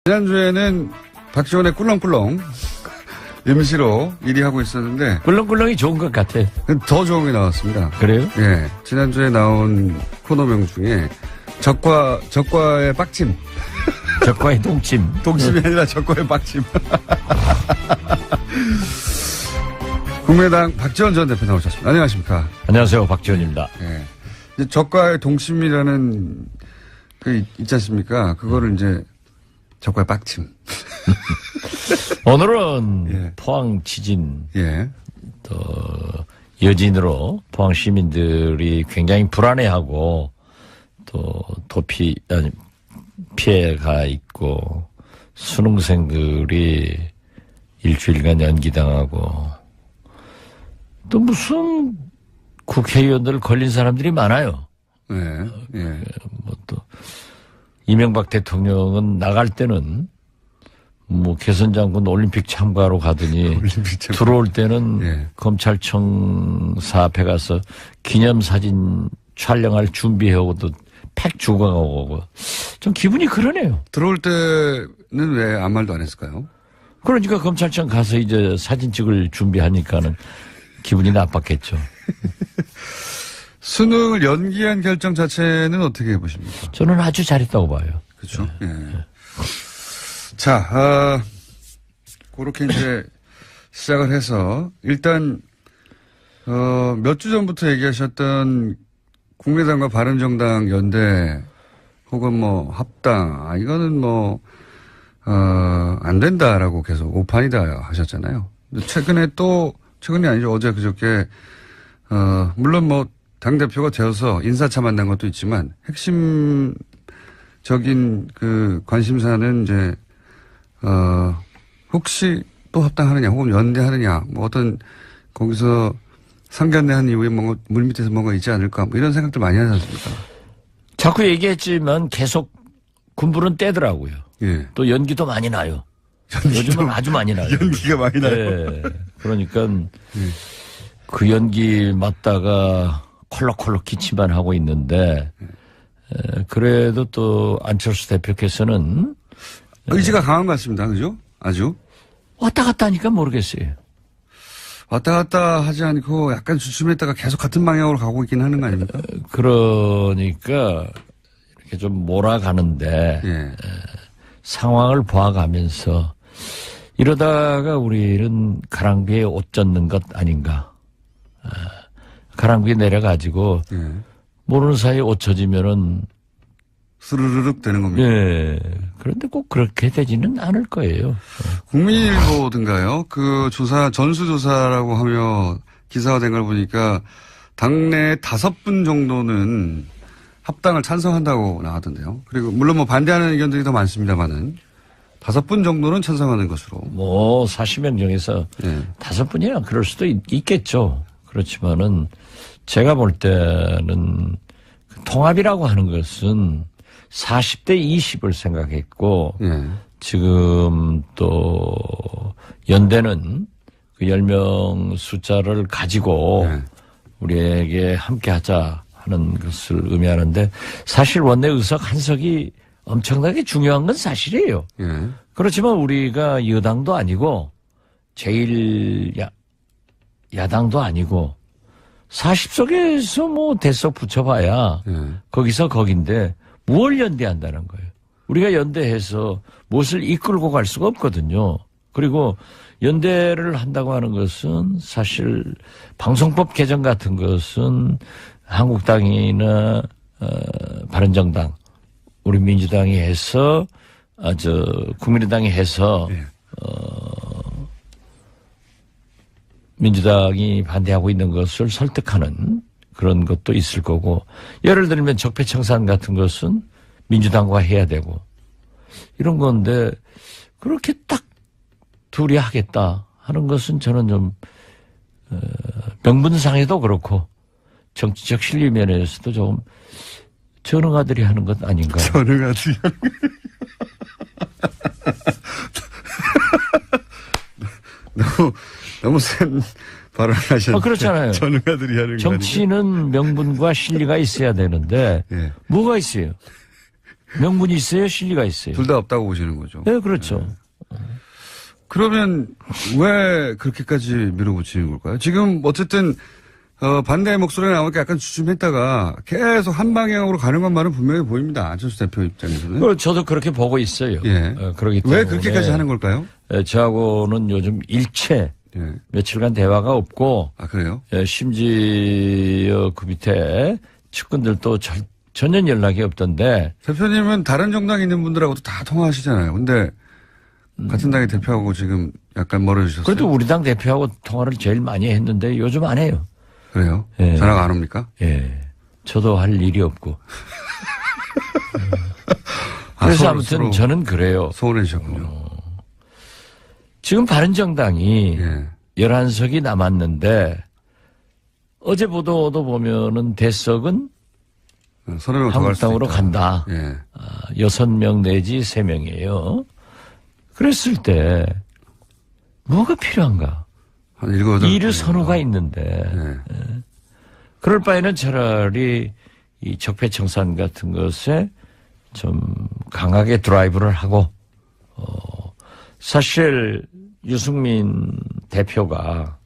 지난주에는 박지원의 꿀렁꿀렁 임시로 1위 하고 있었는데 꿀렁꿀렁이 좋은 것 같아. 더 좋은 게 나왔습니다. 그래요? 예, 지난주에 나온 코너명 중에 적과의 빡침. 적과의 동침. 동침이 아니라 적과의 빡침. 국민의당 박지원 전 대표 나오셨습니다. 안녕하십니까? 안녕하세요, 박지원입니다. 예. 이제 적과의 동침이라는 그 있지 않습니까? 그거를 이제 적과의 빡침. 오늘은 예. 포항 지진, 예. 또 여진으로 포항 시민들이 굉장히 불안해하고 또 피해가 있고 수능생들이 일주일간 연기당하고 또 무슨 국회의원들 걸린 사람들이 많아요. 예. 예. 뭐 또 이명박 대통령은 나갈 때는 뭐 개선장군 올림픽 참가로 가더니 들어올 때는 예. 검찰청사 앞에 가서 기념사진 촬영할 준비해오고도 팩 주고 가고 좀 기분이 그러네요. 들어올 때는 왜 아무 말도 안 했을까요? 그러니까 검찰청 가서 이제 사진 찍을 준비하니까는 기분이 나빴겠죠. 수능을 연기한 결정 자체는 어떻게 보십니까? 저는 아주 잘했다고 봐요. 그렇죠. 예. 자, 그렇게 이제 시작을 해서 일단 몇 주 전부터 얘기하셨던 국민의당과 바른정당 연대 혹은 뭐 합당 이거는 뭐 안 된다라고 계속 오판이다 하셨잖아요. 최근이 아니죠. 어제 그저께 물론 뭐 당대표가 되어서 인사차 만난 것도 있지만 핵심적인 그 관심사는 이제 혹시 또 합당하느냐 혹은 연대하느냐 뭐 어떤 거기서 상견례한 이후에 뭔가 물밑에서 뭔가 있지 않을까 뭐 이런 생각들 많이 하지 않습니까? 자꾸 얘기했지만 계속 군부는 떼더라고요. 예. 또 연기도 많이 나요. 요즘은 아주 많이 나요. 연기가 많이 나요. 네. 그러니까 그 연기 맞다가 콜록콜록 기침만 하고 있는데 그래도 또 안철수 대표께서는 의지가 강한 것 같습니다. 그죠? 아주. 왔다 갔다 하니까 모르겠어요. 왔다 갔다 하지 않고 약간 주춤했다가 계속 같은 방향으로 가고 있긴 하는 거 아닙니까? 그러니까 이렇게 좀 몰아가는데 예. 상황을 봐가면서 이러다가 우리는 가랑비에 옷 젖는 것 아닌가. 가랑비에 내려가지고 예. 모르는 사이에 옷 젖으면은 스르르륵 되는 겁니다. 예. 그런데 꼭 그렇게 되지는 않을 거예요. 국민일보든가요. 그 조사, 전수조사라고 하며 기사화된 걸 보니까 당내 5분 정도는 합당을 찬성한다고 나왔던데요. 그리고 물론 뭐 반대하는 의견들이 더 많습니다만은 5분 정도는 찬성하는 것으로. 뭐 40명 중에서 예. 5분이나 그럴 수도 있겠죠. 그렇지만은 제가 볼 때는 통합이라고 하는 것은 40대 20을 생각했고 예. 지금 또 연대는 그 10명 숫자를 가지고 예. 우리에게 함께 하자 하는 것을 의미하는데 사실 원내 의석 한 석이 엄청나게 중요한 건 사실이에요. 예. 그렇지만 우리가 여당도 아니고 제일 야당도 아니고 40석에서 뭐 대석 붙여봐야 예. 거기서 거긴데 무엇을 연대한다는 거예요. 우리가 연대해서 무엇을 이끌고 갈 수가 없거든요. 그리고 연대를 한다고 하는 것은 사실 방송법 개정 같은 것은 한국당이나 바른정당 우리 민주당이 해서 국민의당이 해서 예. 민주당이 반대하고 있는 것을 설득하는 그런 것도 있을 거고 예를 들면 적폐청산 같은 것은 민주당과 해야 되고 이런 건데 그렇게 딱 둘이 하겠다 하는 것은 저는 좀 명분상에도 그렇고 정치적 실리 면에서도 조금 전응아들이 하는 것 아닌가. 전응아들이 하는 너무 센 발언하셨는데. 그렇잖아요. 전응아들이 하는 거 정치는 명분과 실리가 있어야 되는데 예. 뭐가 있어요? 명분이 있어요? 실리가 있어요? 둘 다 없다고 보시는 거죠. 네, 그렇죠. 그러면 왜 그렇게까지 밀어붙이는 걸까요? 지금 어쨌든 반대의 목소리가 나오니까 약간 주춤했다가 계속 한 방향으로 가는 것만은 분명히 보입니다. 안철수 대표 입장에서는. 저도 그렇게 보고 있어요. 예. 그러기 때문에 왜 그렇게까지 하는 걸까요? 저하고는 요즘 일체 예. 며칠간 대화가 없고 아, 그래요? 심지어 그 밑에 측근들도 전혀 연락이 없던데 대표님은 다른 정당에 있는 분들하고도 다 통화하시잖아요. 근데 같은 당의 대표하고 지금 약간 멀어지셨어요. 그래도 우리 당 대표하고 통화를 제일 많이 했는데 요즘 안 해요. 그래요? 예. 전화가 안 옵니까? 예. 저도 할 일이 없고. 아, 그래서 서로, 아무튼 서로 저는 그래요. 소원해주셨군요. 지금 바른정당이 예. 11석이 남았는데 어제 보도도 보면은 대석은 서너 명 더 갈 수도 한국당으로 있다. 간다. 예. 6명 내지 3명이에요. 그랬을 때 뭐가 필요한가? 한 7, 8. 이르 선호가 있는데 예. 그럴 바에는 차라리 이 적폐청산 같은 것에 좀 강하게 드라이브를 하고 사실 유승민 대표가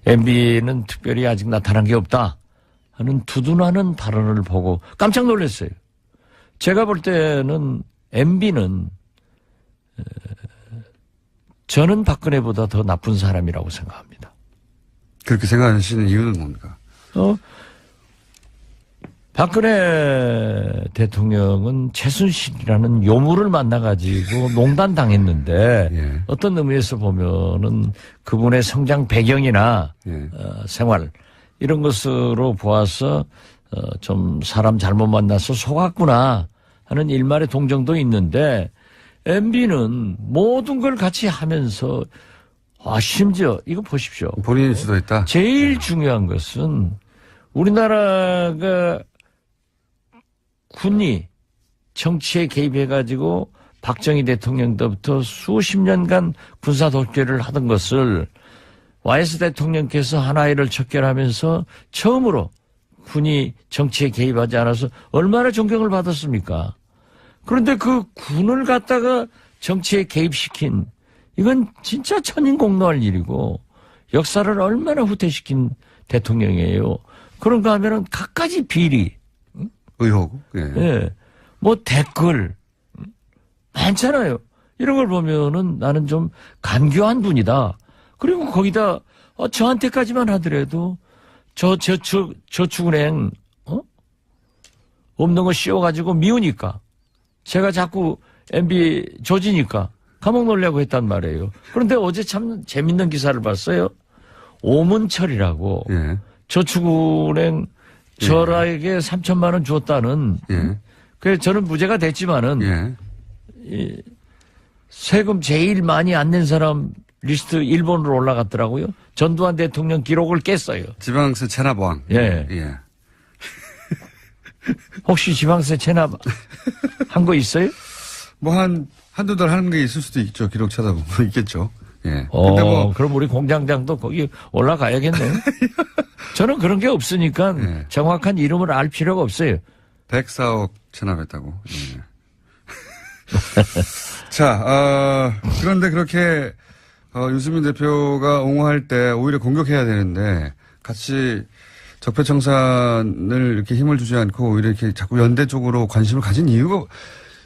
MB는 특별히 아직 나타난 게 없다 하는 두둔하는 발언을 보고 깜짝 놀랐어요. 제가 볼 때는 MB는 저는 박근혜보다 더 나쁜 사람이라고 생각합니다. 그렇게 생각하시는 이유는 뭡니까? 박근혜 대통령은 최순실이라는 요물을 만나가지고 농단당했는데 예. 어떤 의미에서 보면은 그분의 성장 배경이나 예. 생활 이런 것으로 보아서 좀 사람 잘못 만나서 속았구나 하는 일말의 동정도 있는데 MB는 모든 걸 같이 하면서 심지어 이거 보십시오. 본인이 주도했다? 제일 중요한 것은 우리나라가 군이 정치에 개입해가지고 박정희 대통령 때부터 수십 년간 군사 독재를 하던 것을 YS 대통령께서 하나이를 척결하면서 처음으로 군이 정치에 개입하지 않아서 얼마나 존경을 받았습니까? 그런데 그 군을 갖다가 정치에 개입시킨 이건 진짜 천인공노할 일이고 역사를 얼마나 후퇴시킨 대통령이에요. 그런가 하면은 갖가지 비리, 의혹. 예. 예, 뭐 댓글 많잖아요. 이런 걸 보면은 나는 좀 간교한 분이다. 그리고 거기다 저한테까지만 하더라도 저축은행 없는 거 씌워가지고 미우니까 제가 자꾸 MB 조지니까 감옥 놀려고 했단 말이에요. 그런데 어제 참 재밌는 기사를 봤어요. 오문철이라고 예. 저축은행 저라에게 3천만 원 줬다는. 예. 그래서 저는 무죄가 됐지만은 예. 이 세금 제일 많이 안 낸 사람 리스트 1번으로 올라갔더라고요. 전두환 대통령 기록을 깼어요. 지방세 체납왕. 예. 예. 혹시 지방세 체납 한 거 있어요? 뭐 한두 달 하는 게 있을 수도 있죠. 기록 찾아보면 있겠죠. 예. 근데 뭐 그럼 우리 공장장도 거기 올라가야겠네요. 저는 그런 게 없으니까 예. 정확한 이름을 알 필요가 없어요. 104억 체납했다고. 예. 자, 그런데 그렇게 유승민 대표가 옹호할 때 오히려 공격해야 되는데 같이 적폐청산을 이렇게 힘을 주지 않고 오히려 이렇게 자꾸 연대 쪽으로 관심을 가진 이유가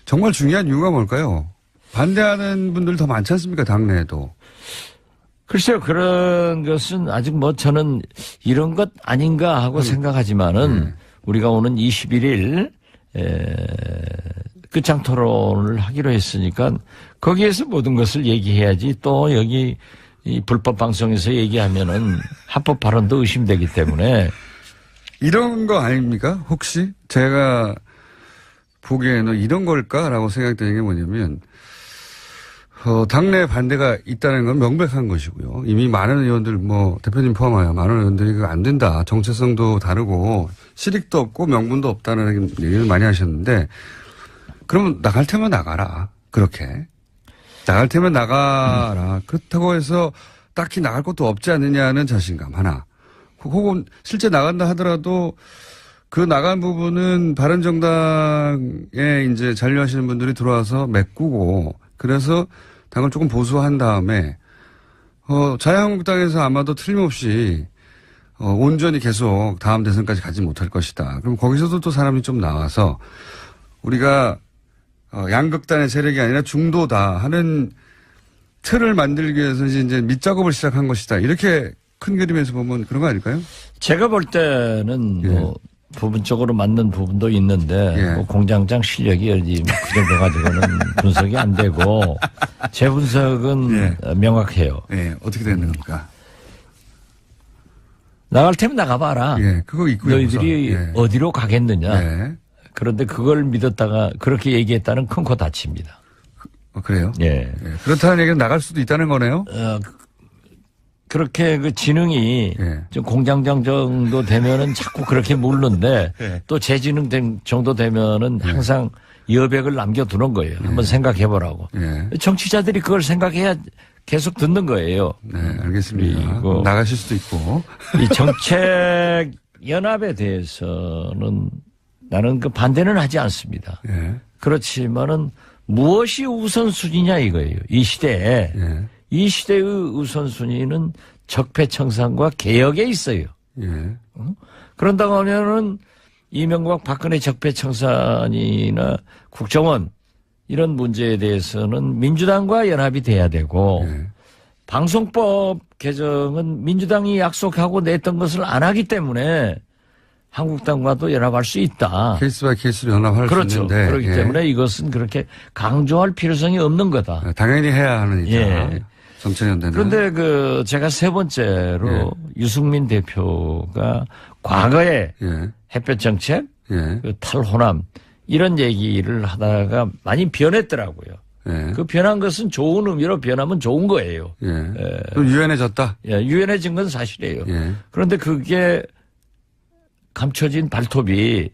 정말 중요한 이유가 뭘까요? 반대하는 분들 더 많지 않습니까? 당내에도. 글쎄요, 그런 것은 아직 뭐 저는 이런 것 아닌가 하고 생각하지만은 우리가 오는 21일 끝장 토론을 하기로 했으니까 거기에서 모든 것을 얘기해야지 또 여기 이 불법 방송에서 얘기하면은 합법 발언도 의심되기 때문에 이런 거 아닙니까? 혹시 제가 보기에는 이런 걸까라고 생각되는 게 뭐냐면 당내 반대가 있다는 건 명백한 것이고요. 이미 많은 의원들 뭐 대표님 포함하여 많은 의원들이 그거 안 된다. 정체성도 다르고 실익도 없고 명분도 없다는 얘기를 많이 하셨는데 그러면 나갈 테면 나가라. 그렇게. 나갈 테면 나가라. 그렇다고 해서 딱히 나갈 것도 없지 않느냐는 자신감 하나. 혹은 실제 나간다 하더라도 그 나간 부분은 바른정당에 이제 잔류하시는 분들이 들어와서 메꾸고 그래서 당을 조금 보수한 다음에 자유한국당에서 아마도 틀림없이 온전히 계속 다음 대선까지 가지 못할 것이다. 그럼 거기서도 또 사람이 좀 나와서 우리가 양극단의 세력이 아니라 중도다 하는 틀을 만들기 위해서 이제 밑작업을 시작한 것이다. 이렇게 큰 그림에서 보면 그런 거 아닐까요? 제가 볼 때는 뭐 부분적으로 맞는 부분도 있는데 뭐 공장장 실력이 어디 그 정도 가지고는 분석이 안 되고 제 분석은 명확해요. 예, 어떻게 되는 겁니까? 나갈 테면 나가봐라. 예, 그거 있고요. 너희들이 어디로 가겠느냐. 예. 그런데 그걸 믿었다가 그렇게 얘기했다는 큰 코 다칩니다. 그래요? 예. 예. 그렇다는 얘기는 나갈 수도 있다는 거네요? 그렇게 그 지능이 좀 공장장 정도 되면은 자꾸 그렇게 묻는데 또 재지능 정도 되면은 항상 여백을 남겨두는 거예요. 한번 생각해 보라고. 정치자들이 그걸 생각해야 계속 듣는 거예요. 네, 알겠습니다. 그리고 나가실 수도 있고. 이 정책 연합에 대해서는 나는 그 반대는 하지 않습니다. 그렇지만은 무엇이 우선순위냐 이거예요. 이 시대에. 이 시대의 우선순위는 적폐청산과 개혁에 있어요. 그런다고 하면은 이명박 박근혜 적폐청산이나 국정원 이런 문제에 대해서는 민주당과 연합이 돼야 되고 방송법 개정은 민주당이 약속하고 냈던 것을 안 하기 때문에 한국당과도 연합할 수 있다. 케이스 바이 케이스로 연합할 그렇죠. 수 있는데. 그렇기 때문에 이것은 그렇게 강조할 필요성이 없는 거다. 당연히 해야 하는 일이다. 정책연대는. 그런데 제가 세 번째로 유승민 대표가 과거에 햇볕 정책, 그 탈호남 이런 얘기를 하다가 많이 변했더라고요. 그 변한 것은 좋은 의미로 변하면 좋은 거예요. 좀 유연해졌다? 유연해진 건 사실이에요. 그런데 그게 감춰진 발톱이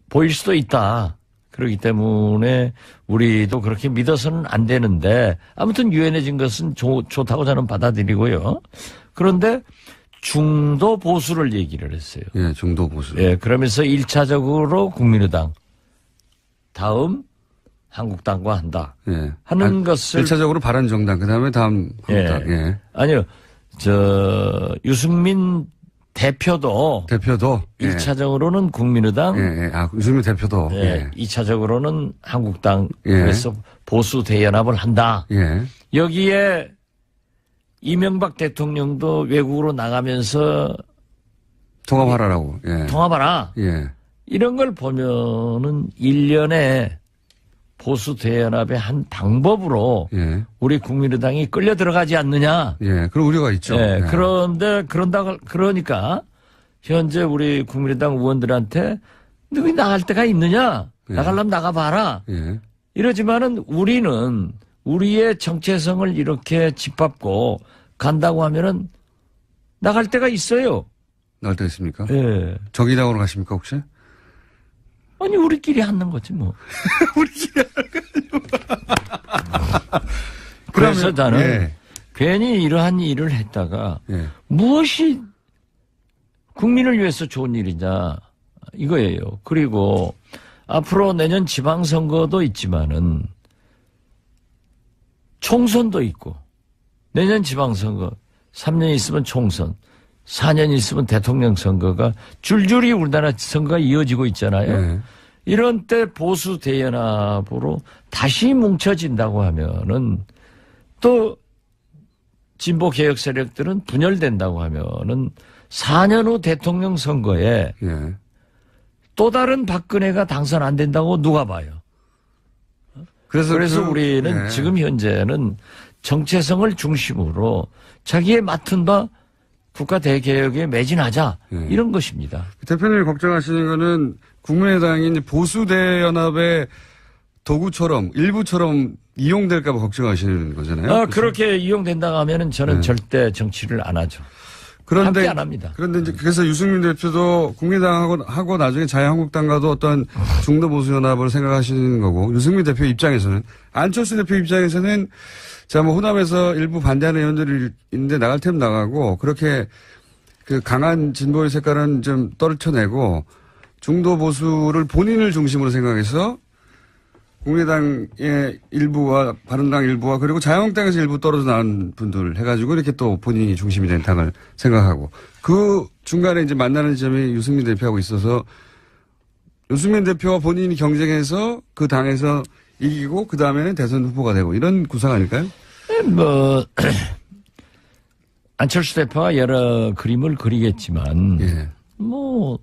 보일 수도 있다. 그렇기 때문에 우리도 그렇게 믿어서는 안 되는데 아무튼 유연해진 것은 좋다고 저는 받아들이고요. 그런데 중도 보수를 얘기를 했어요. 중도 보수. 그러면서 1차적으로 국민의당 다음 한국당과 한다. 하는 것을 1차적으로 바른정당 그다음에 다음 한국당. 아니요. 유승민 대표도 1차적으로는 국민의당, 유승민 대표도 2차적으로는 한국당 그래서 보수 대연합을 한다. 여기에 이명박 대통령도 외국으로 나가면서 통합하라라고. 통합하라. 이런 걸 보면은 일련의 보수 대연합의 한 방법으로 우리 국민의당이 끌려 들어가지 않느냐. 그런 우려가 있죠. 그런데 그러니까 현재 우리 국민의당 의원들한테 너희 나갈 데가 있느냐? 나가려면 나가봐라. 이러지만은 우리는 우리의 정체성을 이렇게 짓밟고 간다고 하면은 나갈 데가 있어요. 나갈 데가 있습니까? 정의당으로 가십니까 혹시? 아니 우리끼리 하는 거지 뭐. 우리끼리 하는 거지. 그래서 나는 괜히 이러한 일을 했다가 무엇이 국민을 위해서 좋은 일이냐 이거예요. 그리고 앞으로 내년 지방선거도 있지만은 총선도 있고 내년 지방선거 3년 있으면 총선 4년 있으면 대통령 선거가 줄줄이 우리나라 선거가 이어지고 있잖아요. 이런 때 보수 대연합으로 다시 뭉쳐진다고 하면은 또 진보 개혁 세력들은 분열된다고 하면은 4년 후 대통령 선거에 또 다른 박근혜가 당선 안 된다고 누가 봐요. 그래서 우리는 지금 현재는 정체성을 중심으로 자기의 맡은 바 국가 대개혁에 매진하자 이런 것입니다. 대표님이 걱정하시는 거는 국민의당이 보수 대연합의 도구처럼 일부처럼 이용될까 봐 걱정하시는 거잖아요. 그렇게 이용된다고 하면은 저는 절대 정치를 안 하죠. 함께 안 합니다. 그런데 이제 그래서 유승민 대표도 국민의당하고 나중에 자유한국당과도 어떤 중도 보수 연합을 생각하시는 거고 유승민 대표 입장에서는 안철수 대표 입장에서는 자, 뭐 호남에서 일부 반대하는 의원들이 있는데 나갈 테면 나가고 그렇게 그 강한 진보의 색깔은 좀 떨쳐내고 중도 보수를 본인을 중심으로 생각해서 국민의당의 일부와 바른당 일부와 그리고 자유한국당에서 일부 떨어져 나온 분들 해가지고 이렇게 또 본인이 중심이 된 당을 생각하고 그 중간에 이제 만나는 지점이 유승민 대표하고 있어서 유승민 대표와 본인이 경쟁해서 그 당에서 이기고 그 다음에는 대선 후보가 되고 이런 구상 아닐까요? 뭐 안철수 대표가 여러 그림을 그리겠지만 예. 뭐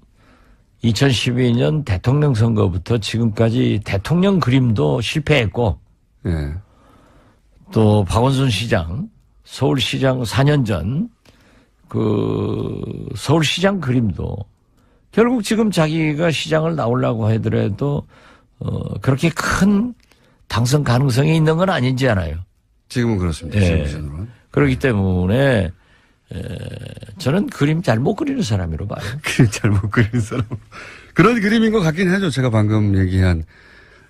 2012년 대통령 선거부터 지금까지 대통령 그림도 실패했고 예. 또 박원순 시장 서울시장 4년 전 그 서울시장 그림도 결국 지금 자기가 시장을 나오려고 하더라도 그렇게 큰 당선 가능성이 있는 건 아닌지 않아요. 지금은 그렇습니다. 예. 지금 기준으로는. 그렇기 때문에 저는 그림 잘 못 그리는 사람으로 봐요. 그림 잘못 그리는 사람. 그런 그림인 것 같긴 하죠. 제가 방금 얘기한.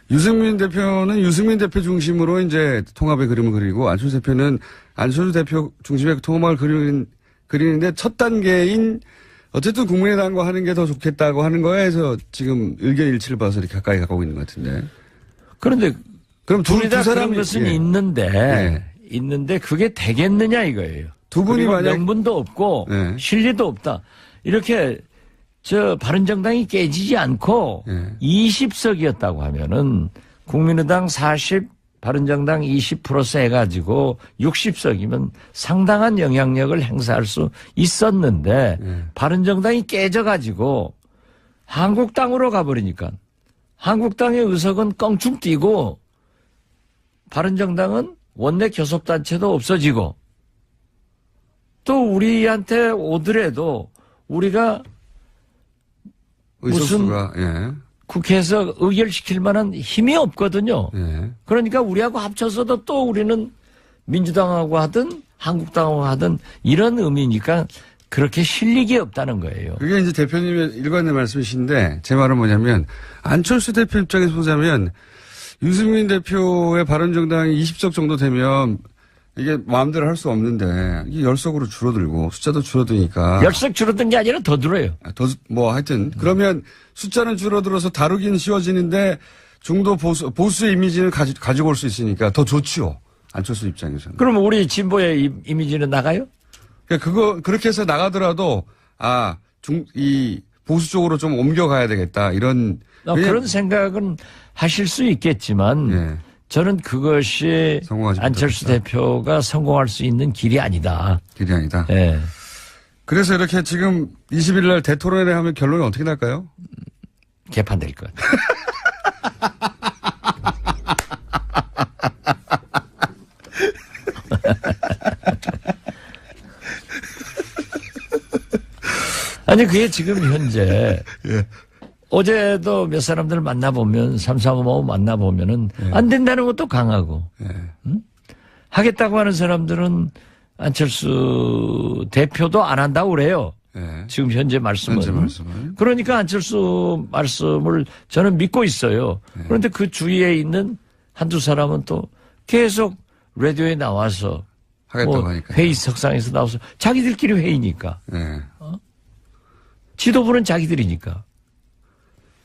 유승민 대표는 유승민 대표 중심으로 이제 통합의 그림을 그리고 안철수 대표는 안철수 대표 중심의 통합을 그리는데 첫 단계인 어쨌든 국민의당과 하는 게 더 좋겠다고 하는 거에서 지금 의견 일치를 봐서 이렇게 가까이 가고 있는 것 같은데. 그런데 그럼 둘이 다 사람이 그런 것은 예. 있는데 그게 되겠느냐 이거예요. 두 분이 그리고 만약 명분도 없고 예. 실리도 없다. 이렇게 저 바른정당이 깨지지 않고 예. 20석이었다고 하면은 국민의당 40, 바른정당 20 플러스 해가지고 60석이면 상당한 영향력을 행사할 수 있었는데 예. 바른정당이 깨져가지고 한국당으로 가버리니까 한국당의 의석은 껑충 뛰고 바른정당은 원내 교섭단체도 없어지고 또 우리한테 오더라도 우리가 의석수가 예. 국회에서 의결시킬 만한 힘이 없거든요. 예. 그러니까 우리하고 합쳐서도 또 우리는 민주당하고 하든 한국당하고 하든 이런 의미니까 그렇게 실력이 없다는 거예요. 그게 이제 대표님의 일관된 말씀이신데 제 말은 뭐냐면 안철수 대표 입장에서 보자면 유승민 대표의 바른정당이 20석 정도 되면 이게 마음대로 할 수 없는데 이게 10석으로 줄어들고 숫자도 줄어드니까 10석 줄어든 게 아니라 더 들어요. 하여튼 그러면 숫자는 줄어들어서 다루기는 쉬워지는데 중도 보수의 이미지는 가지고 올 수 있으니까 더 좋지요. 안철수 입장에서는. 그러면 우리 진보의 이미지는 나가요? 그러니까 그렇게 해서 나가더라도 이 보수 쪽으로 좀 옮겨가야 되겠다 이런 그런 생각은 하실 수 있겠지만 예. 저는 그것이 안철수 대표가 성공할 수 있는 길이 아니다. 길이 아니다. 예. 그래서 이렇게 지금 20일 날 대토론회 하면 결론이 어떻게 날까요? 개판될 것 같아요. 아니 그게 지금 현재 예. 어제도 몇 사람들 만나보면 삼삼오오 만나보면은 안 된다는 것도 강하고 응? 하겠다고 하는 사람들은 안철수 대표도 안 한다고 그래요. 예. 지금 현재 말씀은. 그러니까 안철수 말씀을 저는 믿고 있어요. 예. 그런데 그 주위에 있는 한두 사람은 또 계속 라디오에 나와서 하겠다고 하니까 회의 석상에서 나와서 자기들끼리 회의니까. 예. 지도부는 자기들이니까.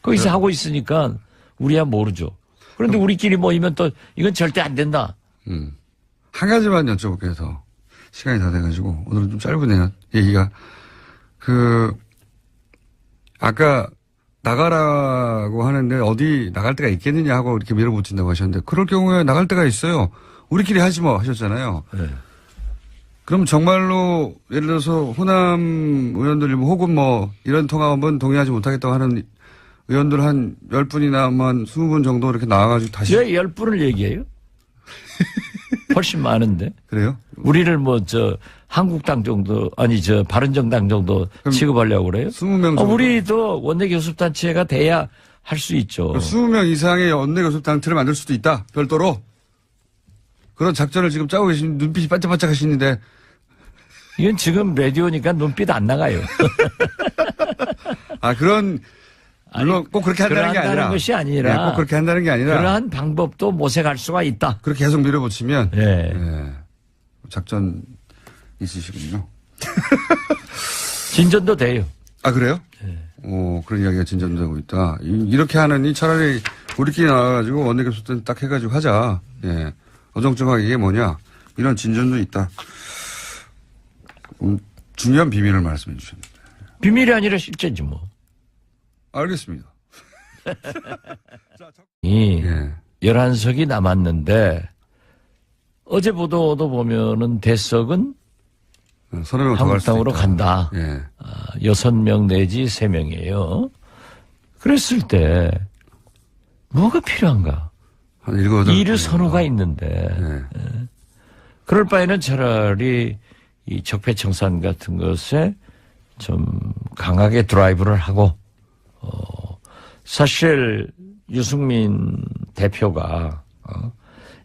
거기서 하고 있으니까 우리야 모르죠. 그런데 우리끼리 모이면 또 이건 절대 안 된다. 한 가지만 여쭤볼게요. 더. 시간이 다 돼가지고 오늘은 좀 짧으네요. 얘기가. 아까 나가라고 하는데 어디 나갈 데가 있겠느냐 하고 이렇게 밀어붙인다고 하셨는데 그럴 경우에 나갈 데가 있어요. 우리끼리 하지 뭐 하셨잖아요. 네. 그럼 정말로 예를 들어서 호남 의원들 혹은 뭐 이런 통합은 동의하지 못하겠다고 하는 의원들 한 10분이나 한 20분 정도 이렇게 나와가지고 다시. 왜 10분을 얘기해요? 훨씬 많은데. 그래요? 우리를 한국당 정도, 바른정당 정도 취급하려고 그래요? 20명 정도. 우리도 원내교섭단체가 돼야 할 수 있죠. 20명 이상의 원내교섭단체를 만들 수도 있다. 별도로. 그런 작전을 지금 짜고 계신 눈빛이 반짝반짝 하시는데. 이건 지금 라디오니까 눈빛 안 나가요. 물론 꼭 그렇게 한다는 게 아니라. 것이 아니라. 네, 꼭 그렇게 한다는 게 아니라. 그러한 방법도 모색할 수가 있다. 그렇게 계속 밀어붙이면. 네. 네. 작전 있으시군요. 진전도 돼요. 아, 그래요? 네. 그런 이야기가 진전되고 있다. 이렇게 하느니 차라리 우리끼리 나와가지고 원내교섭 딱 해가지고 하자. 예. 어정쩡하게 이게 뭐냐. 이런 진전도 있다. 중요한 비밀을 말씀해 주셨습니다. 비밀이 아니라 실제지 뭐. 알겠습니다. 이 예. 11석이 남았는데 어제 보도도 보면은 대석은 서너 명 더 갈 수도 한국당으로 있다. 간다. 예. 6명 내지 3명이에요. 그랬을 때 뭐가 필요한가? 한 7, 8. 이를 선호가 있는데 예. 그럴 바에는 차라리 이 적폐청산 같은 것에 좀 강하게 드라이브를 하고 사실 유승민 대표가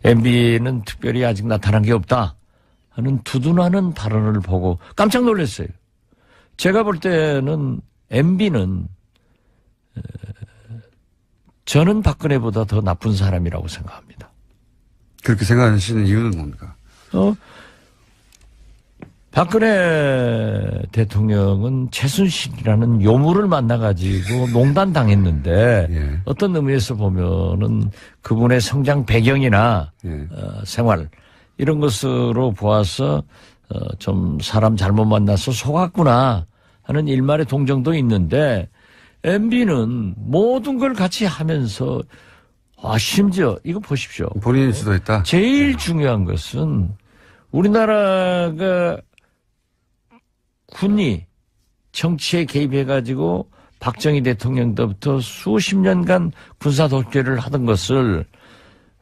MB는 특별히 아직 나타난 게 없다 하는 두둔하는 발언을 보고 깜짝 놀랐어요. 제가 볼 때는 MB는 저는 박근혜보다 더 나쁜 사람이라고 생각합니다. 그렇게 생각하시는 이유는 뭡니까? 박근혜 대통령은 최순실이라는 요물을 만나가지고 농단당했는데 예. 어떤 의미에서 보면은 그분의 성장 배경이나 예. 생활 이런 것으로 보아서 좀 사람 잘못 만나서 속았구나 하는 일말의 동정도 있는데 MB는 모든 걸 같이 하면서 심지어 이거 보십시오. 본인이 주도했다? 제일 중요한 것은 우리나라가 군이 정치에 개입해가지고 박정희 대통령 때부터 수십 년간 군사 독재를 하던 것을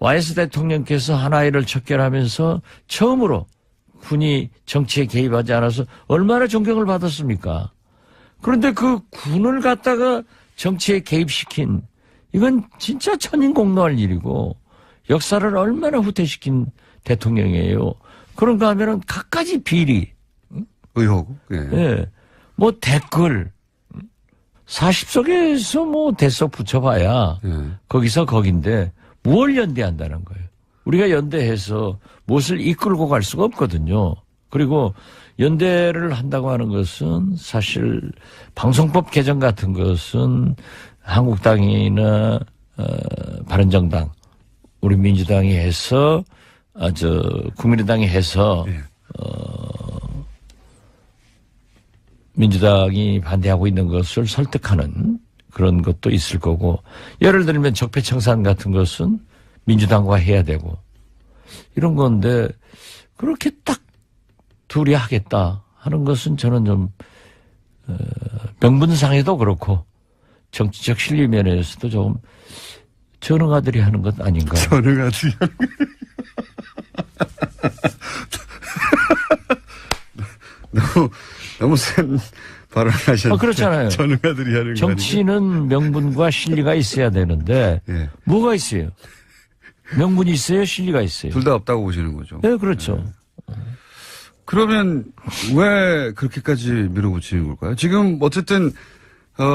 YS 대통령께서 하나이를 척결하면서 처음으로 군이 정치에 개입하지 않아서 얼마나 존경을 받았습니까? 그런데 그 군을 갖다가 정치에 개입시킨 이건 진짜 천인공노할 일이고 역사를 얼마나 후퇴시킨 대통령이에요. 그런가 하면은 갖가지 비리, 의혹. 예. 예, 뭐 댓글, 40석에서 뭐 대석 붙여봐야 예. 거기서 거긴데 뭘 연대한다는 거예요. 우리가 연대해서 무엇을 이끌고 갈 수가 없거든요. 그리고 연대를 한다고 하는 것은 사실 방송법 개정 같은 것은 한국당이나 바른정당, 우리 민주당이 해서 국민의당이 해서 예. 민주당이 반대하고 있는 것을 설득하는 그런 것도 있을 거고 예를 들면 적폐청산 같은 것은 민주당과 해야 되고 이런 건데 그렇게 딱 둘이 하겠다 하는 것은 저는 좀 명분상에도 그렇고 정치적 실리 면에서도 조금 전응아들이 하는 것 아닌가. 전응아들이 하는 너무 센 발언을 하셨는데. 그렇잖아요. 전응아들이 하는 거 정치는 명분과 실리가 있어야 되는데 예. 뭐가 있어요? 명분이 있어요? 실리가 있어요? 둘 다 없다고 보시는 거죠. 네, 그렇죠. 그러면 왜 그렇게까지 밀어붙이는 걸까요? 지금 어쨌든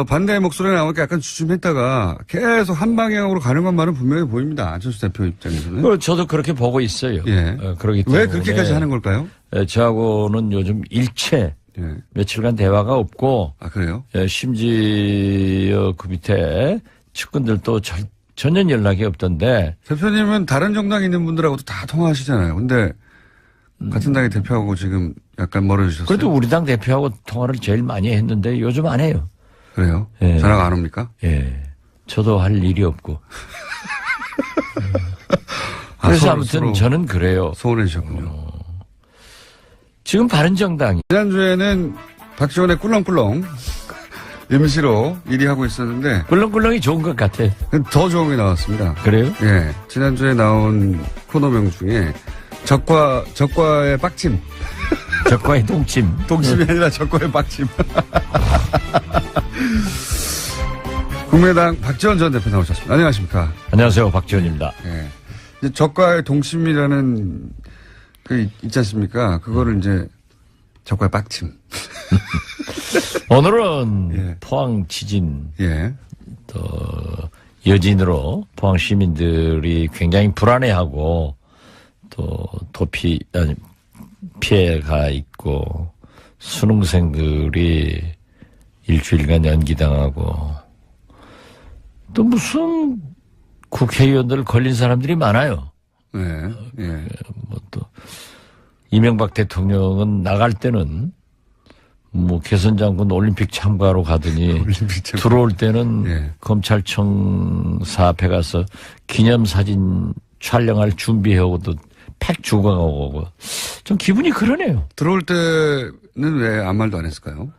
반대의 목소리가 나오니까 약간 주춤했다가 계속 한 방향으로 가는 것만은 분명히 보입니다. 안철수 대표 입장에서는. 저도 그렇게 보고 있어요. 예. 그러기 때문에 왜 그렇게까지 하는 걸까요? 저하고는 요즘 일체 예. 며칠간 대화가 없고 아, 그래요? 심지어 그 밑에 측근들도 전혀 연락이 없던데 대표님은 다른 정당에 있는 분들하고도 다 통화하시잖아요. 근데 같은 당의 대표하고 지금 약간 멀어지셨어요. 그래도 우리 당 대표하고 통화를 제일 많이 했는데 요즘 안 해요. 그래요? 예. 전화가 안 옵니까? 예. 저도 할 일이 없고. 아, 그래서 서로, 아무튼 서로 저는 그래요. 소원해주셨군요. 지금 바른정당이 지난주에는 박지원의 꿀렁꿀렁 임시로 1위 하고 있었는데 꿀렁꿀렁이 좋은 것 같아. 더 좋은 게 나왔습니다. 그래요? 예. 지난주에 나온 코너명 중에 적과의 빡침. 적과의 동침. 동심이 아니라 적과의 빡침. 국민의당 박지원 전 대표 나오셨습니다. 안녕하십니까. 안녕하세요. 박지원입니다. 예. 이제 적과의 동심이라는 그 있지 않습니까? 그거를 이제 적과의 빡침. 오늘은 예. 포항 지진 예. 또 여진으로 포항 시민들이 굉장히 불안해하고 또 피해가 있고 수능생들이 일주일간 연기당하고 또 무슨 국회의원들 걸린 사람들이 많아요. 네. 예. 뭐 또 이명박 대통령은 나갈 때는 뭐 개선 장군 올림픽 참가로 가더니 들어올 때는 예. 검찰청사 앞에 가서 기념사진 촬영할 준비해오고도 팩 주고 오고 좀 기분이 그러네요. 들어올 때는 왜 아무 말도 안 했을까요?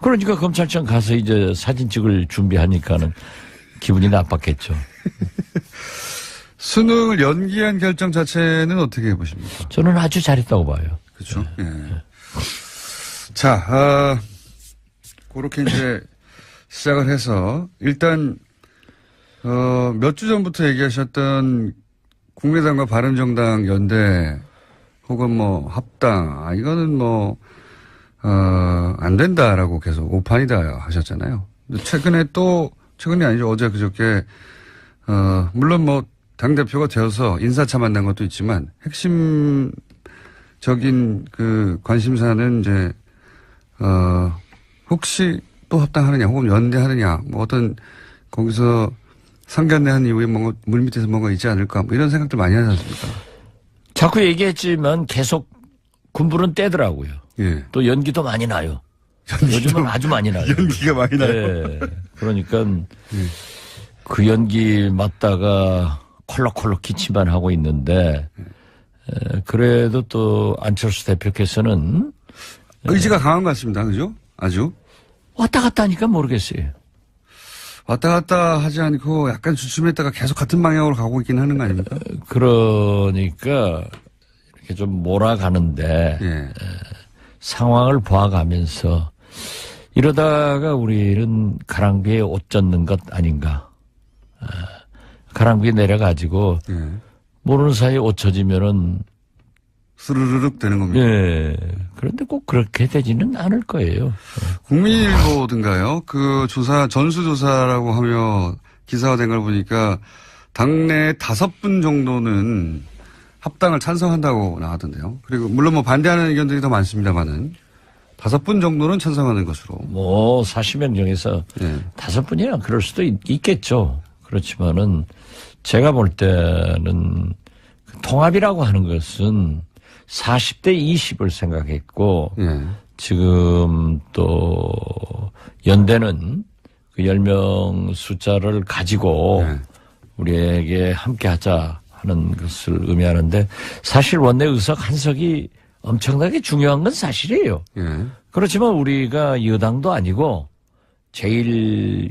그러니까 검찰청 가서 이제 사진 찍을 준비하니까는 기분이 나빴겠죠. 수능을 연기한 결정 자체는 어떻게 보십니까? 저는 아주 잘했다고 봐요. 그렇죠. 예. 자, 그렇게 이제 시작을 해서 일단 몇 주 전부터 얘기하셨던 국민의당과 바른정당 연대 혹은 뭐 합당 이거는 뭐 안 된다라고 계속 오판이다 하셨잖아요. 최근이 아니죠. 어제 그저께 물론 뭐 당대표가 되어서 인사차 만난 것도 있지만 핵심적인 그 관심사는 이제 혹시 또 합당하느냐 혹은 연대하느냐 뭐 어떤 거기서 상견례한 이후에 뭔가 물밑에서 뭔가 있지 않을까 뭐 이런 생각들 많이 하지 않습니까? 자꾸 얘기했지만 계속 군불은 떼더라고요. 예. 또 연기도 많이 나요. 요즘은 아주 많이 나요. 연기가 많이 나요. 네. 그러니까 그 연기 맞다가 콜록콜록 기침만 하고 있는데 그래도 또 안철수 대표께서는 의지가 강한 것 같습니다. 그죠? 아주. 왔다 갔다 하니까 모르겠어요. 왔다 갔다 하지 않고 약간 주춤했다가 계속 같은 방향으로 가고 있긴 하는 거 아닙니까? 그러니까 이렇게 좀 몰아가는데 예. 상황을 봐가면서 이러다가 우리는 가랑비에 옷 젖는 것 아닌가. 가랑비에 내려가지고 예. 모르는 사이에 옷 젖으면은 스르르륵 되는 겁니다. 예. 그런데 꼭 그렇게 되지는 않을 거예요. 국민일보든가요. 그 전수조사라고 하며 기사화된 걸 보니까 당내 5분 정도는 합당을 찬성한다고 나왔던데요. 그리고 물론 뭐 반대하는 의견들이 더 많습니다만은 5분 정도는 찬성하는 것으로. 뭐 40명 중에서 예. 5분이나 그럴 수도 있겠죠. 그렇지만은 제가 볼 때는 통합이라고 하는 것은 40대 20을 생각했고 예. 지금 또 연대는 그 10명 숫자를 가지고 예. 우리에게 함께 하자 하는 것을 의미하는데 사실 원내 의석 한 석이 엄청나게 중요한 건 사실이에요. 예. 그렇지만 우리가 여당도 아니고 제일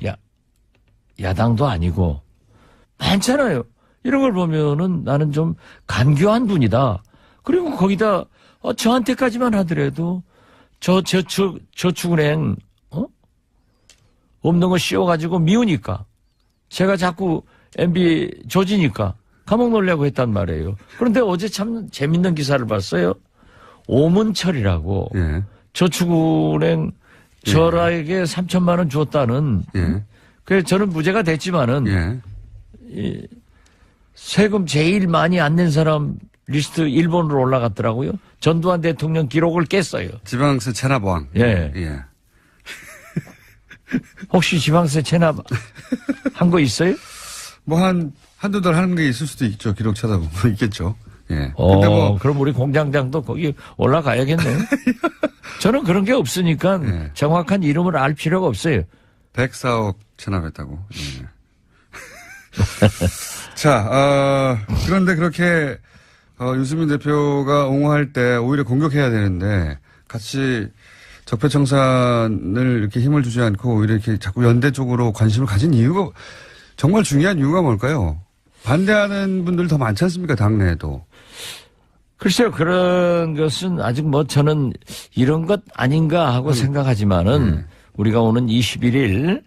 야당도 아니고 많잖아요. 이런 걸 보면은 나는 좀 간교한 분이다. 그리고 거기다 저한테까지만 하더라도 저축은행 없는 거 씌워가지고 미우니까 제가 자꾸 MB 조지니까 감옥 놀려고 했단 말이에요. 그런데 어제 참 재밌는 기사를 봤어요. 오문철이라고 예. 저축은행 저라에게 3천만 원 줬다는 예. 그래서 저는 무죄가 됐지만은 예. 이 세금 제일 많이 안 낸 사람 리스트 1번으로 올라갔더라고요. 전두환 대통령 기록을 깼어요. 지방세 체납왕. 예. 예. 혹시 지방세 체납 한 거 있어요? 뭐 한두 달 하는 게 있을 수도 있죠. 기록 찾아보면 있겠죠. 예. 근데 뭐 그럼 우리 공장장도 거기 올라가야겠네요. 저는 그런 게 없으니까 예. 정확한 이름을 알 필요가 없어요. 104억 체납했다고. 예. 자, 그런데 그렇게 유승민 대표가 옹호할 때 오히려 공격해야 되는데 같이 적폐청산을 이렇게 힘을 주지 않고 오히려 이렇게 자꾸 연대 쪽으로 관심을 가진 이유가 정말 중요한 이유가 뭘까요? 반대하는 분들 더 많지 않습니까? 당내에도. 글쎄요, 그런 것은 아직 뭐 저는 이런 것 아닌가 하고 생각하지만은 우리가 오는 21일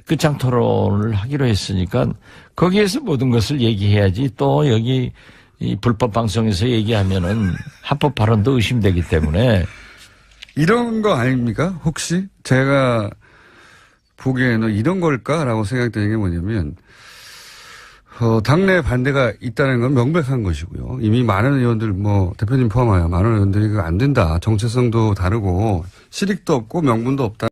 끝장 토론을 하기로 했으니까 거기에서 모든 것을 얘기해야지 또 여기 이 불법 방송에서 얘기하면은 합법 발언도 의심되기 때문에 이런 거 아닙니까? 혹시 제가 보기에는 이런 걸까라고 생각되는 게 뭐냐면 당내 반대가 있다는 건 명백한 것이고요. 이미 많은 의원들, 대표님 포함하여 많은 의원들이 그거 안 된다. 정체성도 다르고, 실익도 없고, 명분도 없다.